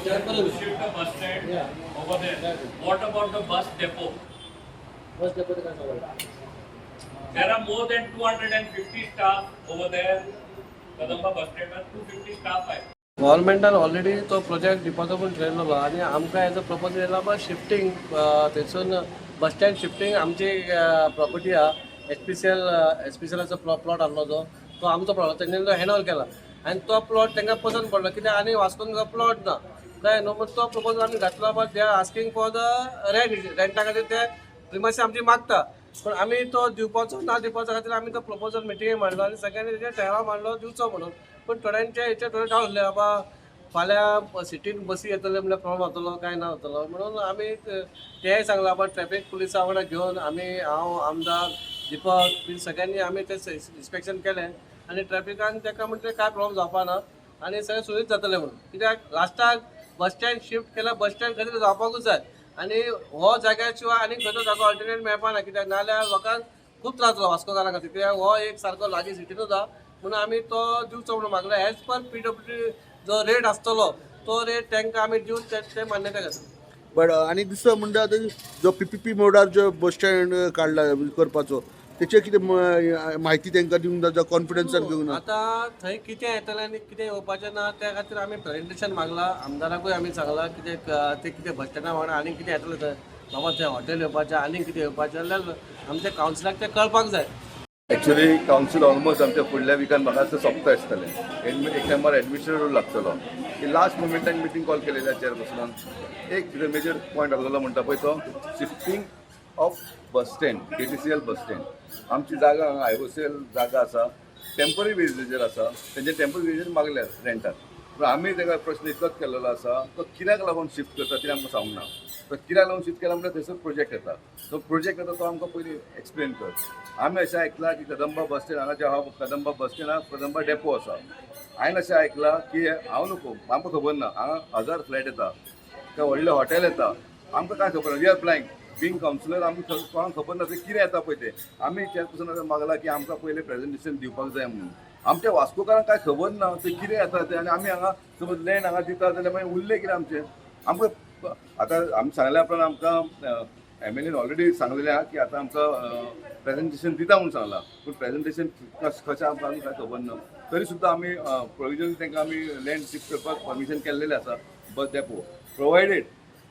shift the bus stand over there. What about the bus depot? There are more than 250 staff over there. Kadamba bus stand has 250 staff आहे. गव्हर्नमेंटान already तो project डिपॉझिबल ठरलेलो आणि आमकां as a proposal येयला बा shifting थंयसून bus stand shifting आमची property आहा एसपीसीएलाचो plot आहलो तो आमचो प्लॉट तेंच्यानी तो हँड ओवर केला आनी तो प्लॉट तांकां पसंद पडलो कित्याक आनी वास्कोन प्लॉट ना कळ्ळें न्हू म्हण तो प्रपोजल आमी घातलो but they are asking for the rent a खातीर ते प्रिमायसीस आमची मागता पण आमी तो दिवपाचो ना दिवपाच्या खातीर आमी तो प्रपोजल मिटिंगेक मांडलो आनी सगळ्यांनी तेजेर ठराव मांडलो दिवचो म्हणून पण थोड्यांचे हेचे थोडे डावट उरले बाबा फाल्यां सिटीन बसी येतले म्हणल्यार प्रॉब्लम जातलो काय ना जातलो म्हणून आमी तेय सांगला बाबा ट्रॅफीक पुलिसा वांगडा घेवन हांव आमदार दिपक बी सगळ्यांनी आमी ते इन्स्पेक्शन केलें आनी ट्रॅफिकान ताका म्हणजे काय प्रॉब्लम जावपा ना आनी सगळें सुरळीत जातलें म्हणून कित्याक लास्टाक बस स्टँड शिफ्ट केल्यार बस स्टँड खंय तरी जावपाकूच जाय आनी हो जाग्या शिवाय आनी खंयचो जागो ऑल्टरनेट मेळपा ना कित्याक नाल्यार लोकांक खूब त्रास जालो वास्कोकारां खातीर कित्याक हो एक सारको लागीं सिटीनूच आहा म्हणून आमी तो दिवचो म्हणून मागलो एज पर PWD जो रेट आसतलो तो रेट तांकां आमी दिवन ते मान्यता घेतली. बट आनी दुसरो म्हणटा आतां जो PPP मोडार जो बस स्टँड काडला करपाचो तेचे कितें म्हायती तांकां दिवंक जाता कॉन्फिडन्सान घेवंक ना आतां थंय कितें येतलें आनी कितें येवपाचें ना त्या खातीर आमी प्रेजेंटेशन मागलां आमदाराकूय आमी सांगलां कितें ते कितें बस स्टँडा वांगडा आनी कितें येतलें थंय बाबा थंय हॉटेल येवपाचें आनी कितें येवपाचें जाल्यार आमच्या कावन्सिलाक तें कळपाक जाय. एक्चुअली कावन्सील ऑलमोस्ट आमच्या फुडल्या विकान म्हाका आतां सोंपता आसतलें एक टायमार एडमिनिस्ट्रेटर लागतलो की लास्ट मोमेंटान मिटींग कॉल केलेल्या चेअरपर्सनान एक मेजर पॉयंट आसलेलो म्हणटा पळय तो shifting of bus stand KTCL bus stand आमची जागा हांगा IOCL जागा आसा टेम्पररी बेजीचेर आसा तेंचे टेम्पररी बेजीचेर मागल्यात रेंटाक पूण आमी ताका प्रश्न इतलोच केल्लो आसा तो कित्याक लागून शिफ्ट करता तें आमकां सांगूंक ना तो कित्याक लागून शिफ्ट केला म्हणल्यार थंयसर प्रोजेक्ट येता तो प्रोजेक्ट येता तो आमकां पयलीं एक्सप्लेन कर आमी अशें आयकलां की कदंबा बस स्टँड हांगा जे आहा कदंबा बस स्टँड आहा कदंबा डेपो आसा हांवें अशें आयकलां की हांव नको आमकां खबर ना हांगा 1000 फ्लॅट येता ते व्हडले हॉटेल येता आमकां कांय खबर ना we are blind being councillor आमकां कोणाक खबर ना ते कितें येता पळय ते आमी चेअरपर्सनाक मागलां की आमकां पयलें प्रेजेंटेशन दिवपाक जाय म्हणून आमच्या वास्कोकारांक काय खबर ना ते कितें येता ते आनी आमी हांगा समज लँड हांगा दिता जाल्यार मागीर उरलें कितें आमचें आमकां आतां आमी सांगल्या उपरांत आमकां MLAन ऑलरेडी सांगलेलें आहा की आतां आमकां प्रेजेंटेशन दिता म्हणून सांगलां पूण प्रेजेंटेशन कशें आमकां काय खबर ना तरी सुद्दां आमी प्रोविजन तांकां आमी लँड शिफ्ट करपाक परमिशन केल्लेलें आसा बस डेपो प्रोवायडेड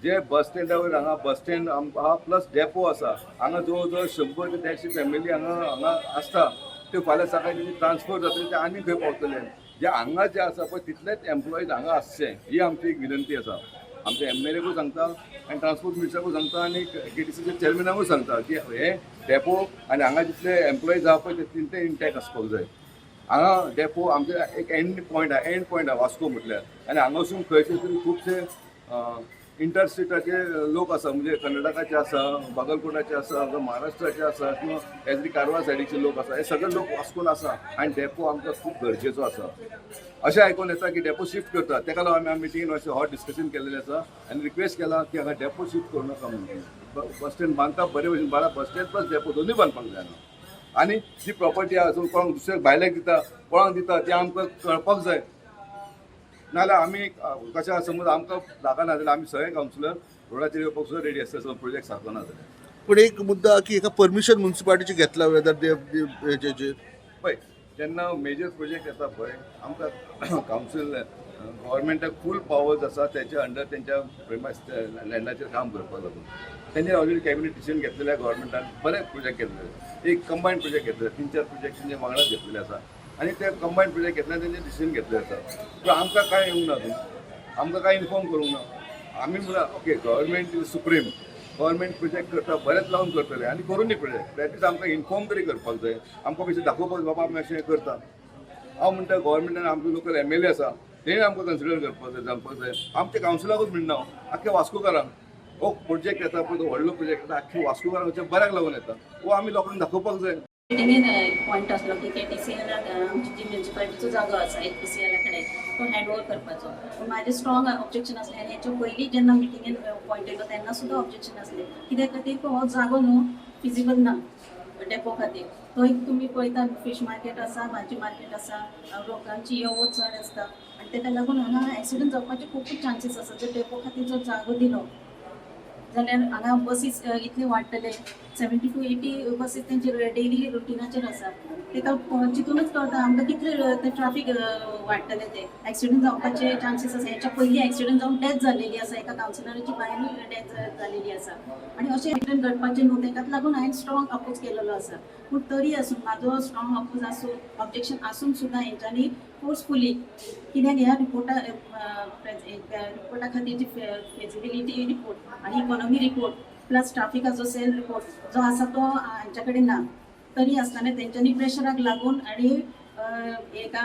जे बस स्टँडा वयर हांगा बस स्टँड आहा प्लस डेपो आसा हांगा जवळ जवळ 100 ते 150 फॅमिली हांगा आसता त्यो फाल्यां सकाळीं तेजी ट्रान्सफर जातले ते आनी खंय पावतले जे हांगा जे आसा पळय तितलेच एम्प्लॉईज हांगा आसचे ही आमची एक विनंती आसा आमच्या MLAकूय सांगता आनी ट्रान्सपोर्ट मिनिस्टराकूय सांगता आनी KTCच्या चेअरमॅनाकूय सांगता की हे डेपो आनी हांगा जितले एम्प्लॉईज आहा पळय ते इंटॅक्ट आसपाक जाय हांगा डेपो आमचे एक एंड पॉयंट आहा वास्को म्हटल्यार आनी हांगा वचून खंयचे तरी खुबशे इंटरस्टेटाचे लोक आसा म्हणजे कर्नाटकाचे आसा बागलकोटाचे आसा महाराष्ट्राचे आसा किंवा एजरी कारवार सायडीचे लोक आसा हे सगळे लोक वास्कोन आसा आनी डेपो आमकां खूब गरजेचो आसा अशें आयकून येता की डेपो शिफ्ट करता तेका लागून आमी मिटींगेन अशें हॉट डिस्कशन केल्लेलें आसा आनी रिक्वेस्ट केला की हांगा डेपो शिफ्ट करूं नाका म्हणून बस स्टँड बांदता बरे भशेन बाळा बस स्टँड प्लस डेपो दोनूय बांदपाक जाय हांगा आनी जी प्रॉपर्टी आहा कोणाक दुसऱ्याक भायल्याक दिता कोणाक दिता तें आमकां कळपाक जाय नाल्यार आमी कशें समज आमकां जागा ना जाल्यार आमी सगळे कावन्सिलर रोडाचेर येवपाक सुद्दां रेडी आसता समज प्रोजेक्ट सारको ना जाल्यार पूण एक मुद्दा की एका परमिशन म्युन्सिपालिटीचे घेतला वेदर हेजेर पळय जेन्ना मेजर प्रोजेक्ट येता पळय आमकां कावन्सील गव्हर्मेंटाक फूल पावर्स आसा तेच्या अंडर तेंच्या प्रेमायस लँडाचेर काम करपाक लागून तेंचे ऑलरेडी कॅबिनेट डिसिजन घेतलेलें गव्हर्मेंटान बरे प्रोजेक्ट घेतलेले एक कंबायंड प्रोजेक्ट घेतलेले 3-4 प्रोजेक्ट तेंचे वांगडाच घेतलेले आसा आनी ते कंबायंड प्रोजेक्ट घेतल्यार तेंचे डिसिजन घेतले आसा पूण आमकां कांय येवंक ना अजून आमकां कांय इन्फॉर्म करूंक ना आमी म्हणल्यार okay government is supreme government project करता बरेंच लावून करतले आनी करूनी प्रोजेक्ट दॅट इज आमकां इन्फॉर्म तरी करपाक जाय आमकां मातशें दाखोवपाक बाबा आमी अशें करता हांव म्हणटा गव्हर्मेंटान आमचे लोकल MLA आसा तेणें आमकां कन्सिडर करपाक जाय जमपाक जाय आमच्या कावन्सिलाकूच म्हणना आख्या वास्कोकारांक हो प्रोजेक्ट येता पळय तो व्हडलो प्रोजेक्ट येता आख्या वास्कोकारांक बऱ्याक लागून येता वो आमी लोकांक दाखोवपाक जाय. मिटिंगेन पॉयंट आसलो की KTCL आमची जी म्युन्सिपालिटीचो जागो आसा HPCL कडेन तो हँड ओवर करपाचो पूण म्हाजें स्ट्रॉंग ऑब्जेक्शन आसलें आनी हेच्या पयलीं जेन्ना मिटिंगेन पॉयंट येयलो तेन्ना सुद्दां ऑब्जेक्शन आसलें कित्याक खातीर हो जागो न्हू फिजिबल ना डेपो खातीर तो एक तुमी पळयता फीश मार्केट आसा भाजी मार्केट आसा लोकांची यो वच चड आसता आनी ताका लागून हांगा एक्सिडंट जावपाचे खूब चान्सीस आसा जर डेपो खातीर जर जागो दिलो जाल्यार हांगा बसीस इतले वाडटले 70 to 80 बसीस तेंचे डेली रुटिनाचेर आसा ताका चितूनच कळटा आमकां कितले ते ट्राफीक वाडटले ते एक्सिडंट जावपाचे चान्सीस आसा हेच्या पयलीं एक्सिडंट जावन डेथ जाल्लेली आसा एका कावन्सिलराची बायलूय डेथ जाल्लेली आसा आनी अशें एक्सिडंट घडपाचे न्हू ताकाच लागून हांवें स्ट्रॉंग अपोज केलेलो आसा पूण तरी आसून म्हाजो स्ट्रॉंग अपोज आसून ऑब्जेक्शन आसून सुद्दां हेंच्यांनी फोर्सफुली कित्याक ह्या रिपोर्टा खातीरची फेजिबिलिटी रिपोर्ट आनी इकॉनॉमी रिपोर्ट प्लस ट्राफिकाचो सेल रिपोर्ट जो आसा तो हांच्या कडेन ना तरी आसतना तेंच्यांनी प्रेशराक लागून आनी एका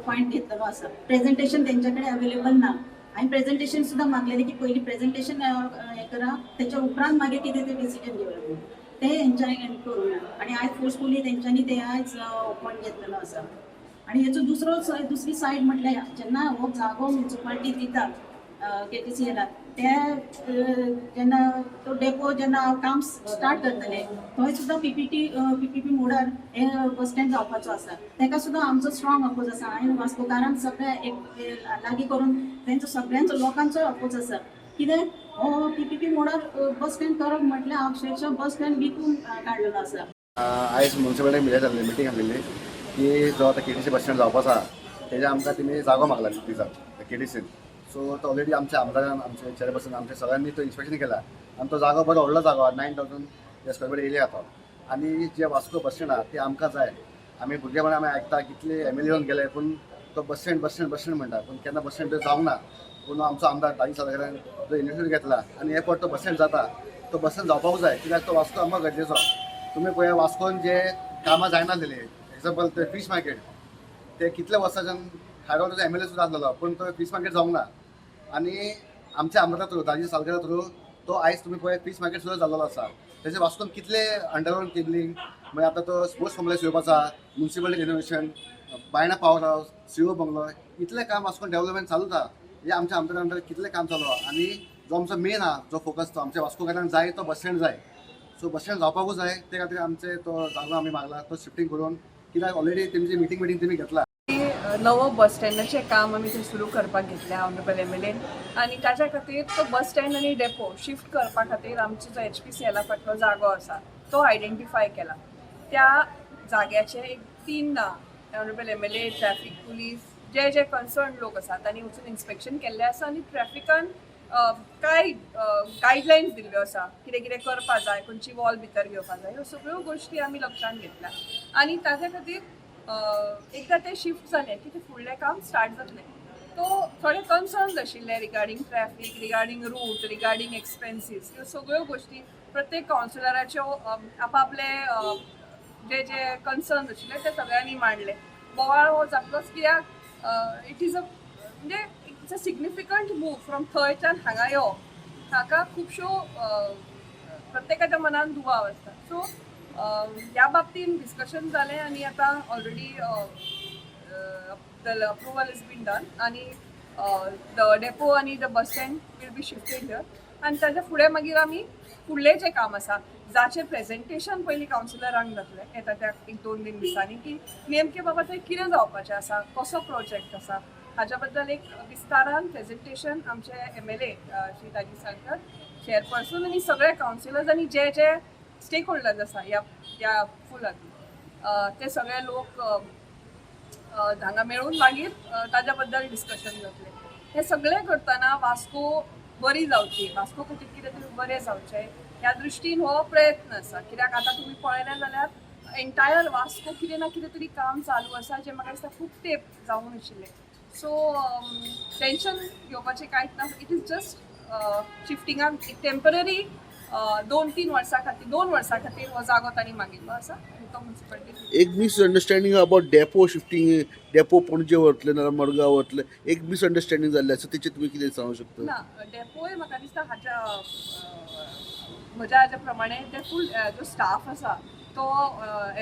पॉयंट घेतलेलो आसा प्रेजेंटेशन तेंच्या कडेन अवेलेबल ना हांवें प्रेजेंटेशन सुद्दां मागलेलें की पयलीं प्रेजेंटेशन हें करा तेच्या उपरांत मागीर कितें तें डिसिजन घेवया तें हेंच्यांनी करूं ना आनी आयज फोर्सफुली तेंच्यांनी तें आयज पॉयंट घेतलेलो आसा आनी हेचो दुसरी सायड म्हटल्यार जेन्ना हो जागो म्युनिसिपालिटी दिता KTCL ते जेन्ना तो डेपो जेन्ना काम स्टार्ट करतले थंय सुद्दां PPP मोडार हे बस स्टँड जावपाचो आसा ताका सुद्दां आमचो स्ट्रॉंग अपोज आसा हांवें वास्कोकारांक सगळ्या एक लागीं करून तेंचो सगळ्यांचो लोकांचो अपोज आसा कित्याक हो PPP मोडार बस स्टँड करप म्हटल्यार अक्षरशः बस स्टँड विकून काडलेलो आसा आयज म्युनिसिपालिटी मिटींग आसलेली की जो आता KTC बस स्टँड जावपाचो आसा तेजे आमकां तेमी जागो मागला दिवजाक KTCन सो तो ऑलरेडी आमच्या आमदारान आमचे चेअरपर्सन आमच्या सगळ्यांनी तो इन्स्पेक्शन केला आणि तो जागो बरो व्हडलो जागो 9,000 स्क्वेअर फीट एरिया तो आणि जे वास्को बस स्टँड आहा ते आमकां जाय आमी भुरगेपणां आमी आयकता कितले MLA येवन गेले पूण तो बस स्टँड म्हणटा पूण केन्ना बस स्टँड जावंक ना पूण आमचो आमदार ताजी सावकारान जो इनिशिएटीव घेतला आणि हे पट तो बस स्टँड जाता तो बस स्टँड जावपाक जाय कित्याक तो वास्को आमकां गरजेचो तुमी पळया वास्कोन जे कामां जायनासलेली एक्झाम्पल ते फीश मार्केट ते कितले वर्साच्यान हायरोडाचो MLA सुद्दां आसलेलो पूण तो फीश मार्केट जावंक ना आणि आमच्या आमदारा थ्रू ताजी सालगिरा थ्रू तो आयज तुम्ही पळय फीश मार्केट सुद्दां जाल्लो आसा तेजे वास्कोन कितले अंडरग्राउंड केबलिंग मागीर आतां तो स्पोर्ट्स कॉम्प्लेक्स येवपाचो आसा म्युनिसिपल रिनोवेशन बायणा पावर हावस CO बंगलो इतले काम वास्कोन डेव्हलपमेंट चालूच आहा हे आमच्या आमदारा अंडर कितले काम चालू आहा आणि जो आमचो मेन आहा जो फोकस तो आमच्या वास्कोकारांक जाय तो बस स्टँड जाय सो बस स्टँड जावपाकूच जाय ते खातीर आमचे तो जागो आमी मागला तो शिफ्टिंग करून कित्याक ऑलरेडी तेंची मिटींग तेमी घेतला नवो बस स्टँडाचें काम आमी थंय सुरू करपाक घेतलें ऑनरेबल MLA आनी ताच्या खातीर तो बस स्टँड आनी डेपो शिफ्ट करपा खातीर आमचो जो HPCL फाटलो जागो आसा तो आयडेंटिफाय केला त्या जाग्याचे एक 3 ऑनरेबल MLA ट्रॅफिक पुलीस जे कन्सर्न लोक आसा तांणी वचून इन्स्पेक्शन केल्लें आसा आनी ट्रॅफिकान कांय गायडलायन्स दिल्ल्यो आसा कितें कितें करपा जाय खंयची वॉल भितर घेवपा जाय ह्यो सगळ्यो गोश्टी आमी लक्षांत घेतल्या आनी ताच्या खातीर एकदा ते शिफ्ट जाले की ते फुडलें काम स्टार्ट जातलें तो थोडे कन्सर्न्स आशिल्ले regarding traffic regarding route regarding expenses ह्यो सगळ्यो गोश्टी प्रत्येक कावन्सिलराच्यो आपापले जे कन्सर्न्स आशिल्ले ते सगळ्यांनी मांडले बोवाळ हो जातलोच कित्याक it's a significant move from थंयच्यान हांगा यो हाका खुबश्यो प्रत्येकाच्या मनान दुबाव आसता सो ह्या बाबतीन डिस्कशन जालें आनी आतां already the approval is been done आनी द डेपो आनी the bus stand will be shifted here आनी ताच्या फुडें मागीर आमी फुडलें जें काम आसा जाचें प्रेजेंटेशन पयलीं कावन्सिलरांक जातलें येता त्या 1-2 दिसांनी की नेमकें बाबा थंय कितें जावपाचें आसा कसो प्रोजेक्ट आसा हाच्या बद्दल एक विस्तारान प्रेजेंटेशन आमचे MLA श्री ताजी साळकर चेअरपर्सन आनी सगळे कावन्सिलर्स आनी जे स्टेक होल्डर्स आसा ह्या फुलान ते सगळे लोक हांगा मेळून मागीर ताज्या बद्दल डिस्कशन जातलें हे सगळें करतना वास्को बरी जावची वास्को खातीर कितें तरी बरें जावचें ह्या दृश्टीन हो प्रयत्न आसा कित्याक आतां तुमी पळयलें जाल्यार एंटायर वास्को कितें ना कितें तरी काम चालू आसा जें म्हाका दिसता खूब तेंप जावून आशिल्लें सो टेन्शन घेवपाचें कांयच ना इट इज जस्ट शिफ्टिंगाक टेम्पररी 2-3 वर्सां खातीर 2 वर्सां खातीर हो जागो तांणी मागिल्लो आसा आनी तो म्युनिसिपालिटी एक misunderstanding about depot shifting depot पणजे वतले ना मडगांव वतले एक मिसअंडरस्टँडिंग जाल्लें आसा तेचेर तुमी कितें सांगू शकता ना डेपोय म्हाका दिसता म्हज्या हाच्या प्रमाणे ते फूल जो स्टाफ आसा तो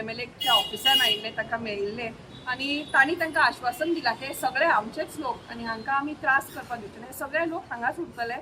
MLAच्या ऑफिसान आयिल्ले ताका मेळिल्ले आनी तांणी तांकां आश्वासन दिलां की सगळे आमचेच लोक आनी हांकां आमी त्रास करपाक दिवचे हे सगळे लोक हांगाच उरतले